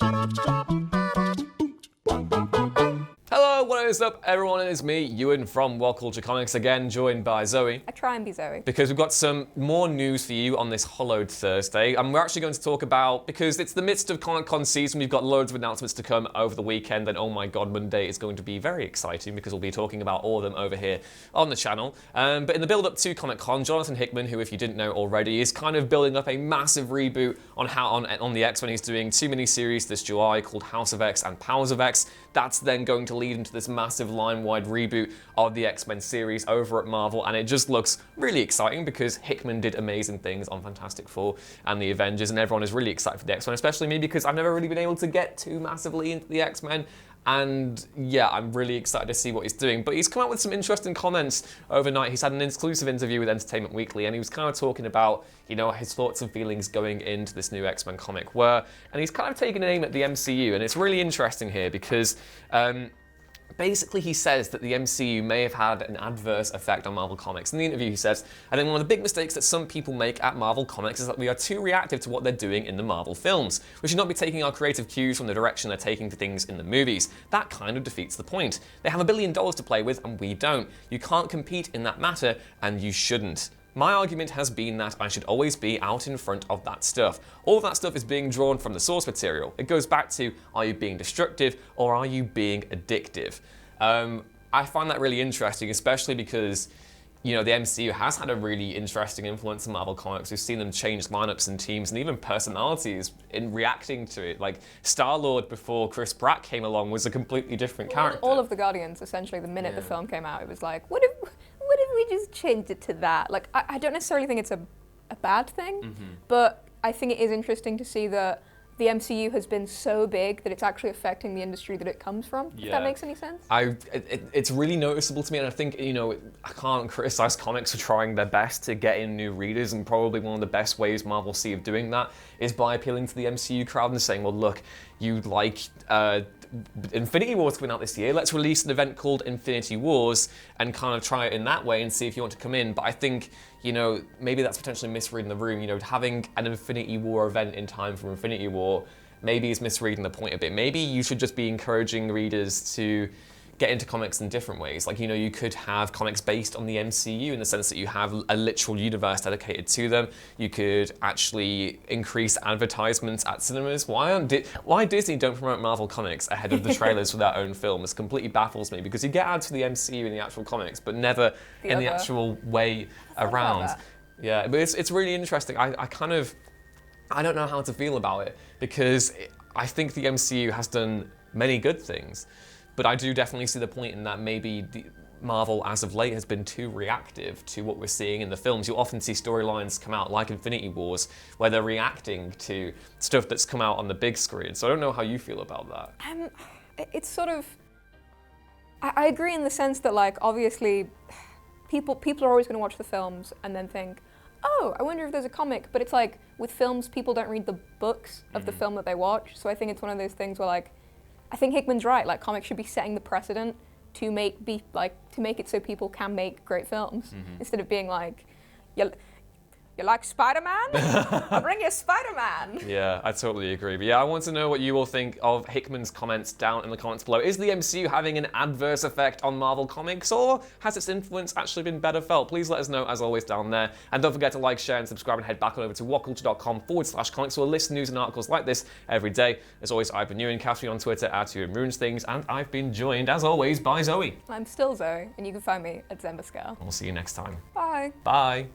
Hello, what is up everyone? It is me, Ewan from What Culture Comics, again joined by Zoe. I try and be Zoe. Because we've got some more news for you on this Hollowed Thursday. And we're actually going to talk about, because it's the midst of Comic-Con season, we've got loads of announcements to come over the weekend, and oh my god, Monday is going to be very exciting because we'll be talking about all of them over here on the channel. But in the build-up to Comic-Con, Jonathan Hickman, who if you didn't know already, is kind of building up a massive reboot on the X-Men. He's doing two miniseries this July called House of X and Powers of X. That's then going to lead into this massive line-wide reboot of the X-Men series over at Marvel, and it just looks really exciting because Hickman did amazing things on Fantastic Four and the Avengers, and everyone is really excited for the X-Men, especially me because I've never really been able to get too massively into the X-Men. And yeah, I'm really excited to see what he's doing. But he's come out with some interesting comments overnight. He's had an exclusive interview with Entertainment Weekly, and he was kind of talking about, you know, his thoughts and feelings going into this new X-Men comic were. And he's kind of taken an aim at the MCU, and it's really interesting here because basically, he says that the MCU may have had an adverse effect on Marvel Comics. In the interview, he says, I think one of the big mistakes that some people make at Marvel Comics is that we are too reactive to what they're doing in the Marvel films. We should not be taking our creative cues from the direction they're taking to things in the movies. That kind of defeats the point. They have $1 billion to play with, and we don't. You can't compete in that matter, and you shouldn't. My argument has been that I should always be out in front of that stuff. All of that stuff is being drawn from the source material. It goes back to, are you being destructive or are you being addictive? I find that really interesting, especially because, you know, the MCU has had a really interesting influence on Marvel Comics. We've seen them change lineups and teams and even personalities in reacting to it. Like, Star-Lord before Chris Pratt came along was a completely different character. All of the Guardians, essentially, the minute the film came out, it was like, what if we just changed it to that? Like, I don't necessarily think it's a bad thing, but I think it is interesting to see that the MCU has been so big that it's actually affecting the industry that it comes from, if that makes any sense. It's really noticeable to me, and I think, you know, I can't criticize comics for trying their best to get in new readers, and probably one of the best ways Marvel see of doing that is by appealing to the MCU crowd and saying, well, look, you like Infinity War's coming out this year, let's release an event called Infinity Wars and kind of try it in that way and see if you want to come in. But I think, you know, maybe that's potentially misreading the room. You know, having an Infinity War event in time for Infinity War maybe is misreading the point a bit. Maybe you should just be encouraging readers to get into comics in different ways. Like, you know, you could have comics based on the MCU in the sense that you have a literal universe dedicated to them. You could actually increase advertisements at cinemas. Why Disney don't promote Marvel Comics ahead of the trailers for their own films completely baffles me, because you get ads for the MCU in the actual comics, but never in the actual way around. Yeah, but it's really interesting. I don't know how to feel about it, because I think the MCU has done many good things. But I do definitely see the point in that maybe Marvel, as of late, has been too reactive to what we're seeing in the films. You often see storylines come out, like Infinity Wars, where they're reacting to stuff that's come out on the big screen. So I don't know how you feel about that. It's sort of... I agree in the sense that, like, obviously, people are always going to watch the films and then think, oh, I wonder if there's a comic. But it's like, with films, people don't read the books of the film that they watch. So I think it's one of those things where, like, I think Hickman's right. Like, comics should be setting the precedent to make it so people can make great films instead of being like, you like Spider-Man? I'll bring you Spider-Man. Yeah, I totally agree. But yeah, I want to know what you all think of Hickman's comments down in the comments below. Is the MCU having an adverse effect on Marvel Comics, or has its influence actually been better felt? Please let us know, as always, down there. And don't forget to like, share, and subscribe, and head back on over to whatculture.com/comics, where we'll list news and articles like this every day. As always, I've been Ewan, catch me on Twitter @EwanRuinsThings, and I've been joined, as always, by Zoe. I'm still Zoe, and you can find me at Zembascale. We'll see you next time. Bye. Bye.